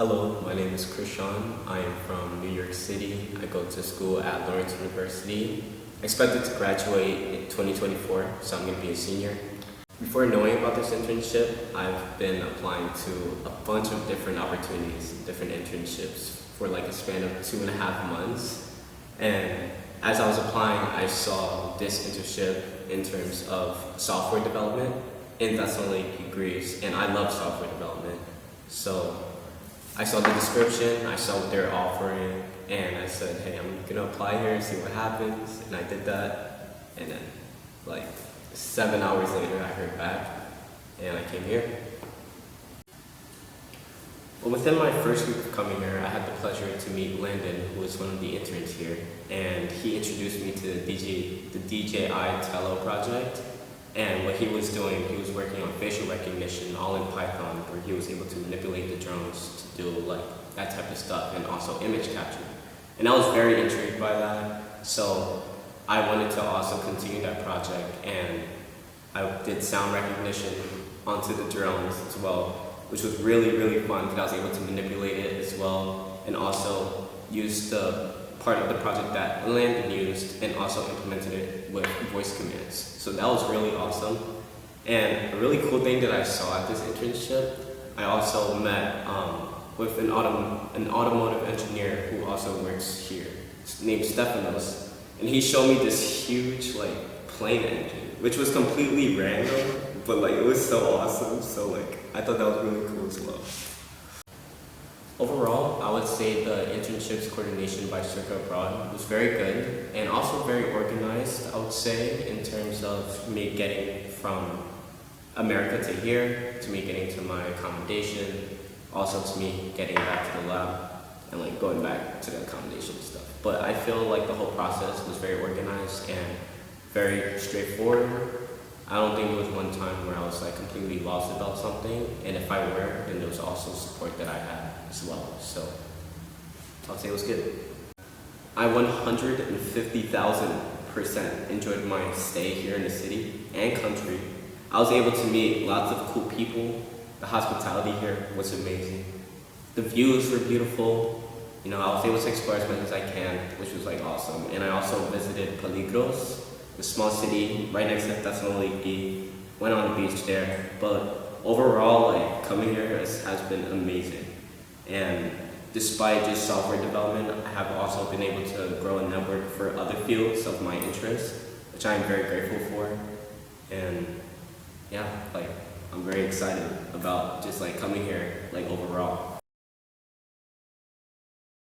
Hello, my name is Chrision. I am from New York City. I go to school at Lawrence University. Expected to graduate in 2024, so I'm going to be a senior. Before knowing about this internship, I've been applying to a bunch of different opportunities, different internships for like a span of 2.5 months. And as I was applying, I saw this internship in terms of software development in Thessaloniki, Greece, and I love software development. So I saw the description, I saw what they were offering, and I said, hey, I'm gonna apply here and see what happens. And I did that, and then like 7 hours later I heard back, and I came here. Well, within my first week of coming here, I had the pleasure to meet Landon, who was one of the interns here, and he introduced me to the DJI Tello project. And what he was doing, he was working on facial recognition, all in Python, where he was able to manipulate the drones to do like that type of stuff, and also image capture. And I was very intrigued by that, so I wanted to also continue that project, and I did sound recognition onto the drones as well, which was really, really fun because I was able to manipulate it as well, and also use the part of the project that Landon used and also implemented it with voice commands. So that was really awesome. And a really cool thing that I saw at this internship, I also met with an automotive engineer who also works here, named Stefanos. And he showed me this huge like plane engine, which was completely random, but like it was so awesome. So like I thought that was really cool as well. Overall, I would say the internship's coordination by Circa Abroad was very good and also very organized, I would say, in terms of me getting from America to here, to me getting to my accommodation, also to me getting back to the lab and like going back to the accommodation and stuff. But I feel like the whole process was very organized and very straightforward. I don't think there was one time where I was like completely lost about something, and if I were, then there was also support that I had as well. So I'll say it was good. I 150,000% enjoyed my stay here in the city and country. I was able to meet lots of cool people. The hospitality here was amazing. The views were beautiful. You know, I was able to explore as much as I can, which was like awesome. And I also visited Peligros, the small city right next to Thessaloniki, went on the beach there. But overall, like coming here has been amazing. And despite just software development, I have also been able to grow a network for other fields of my interest, which I am very grateful for. And yeah, like I'm very excited about just like coming here, like overall.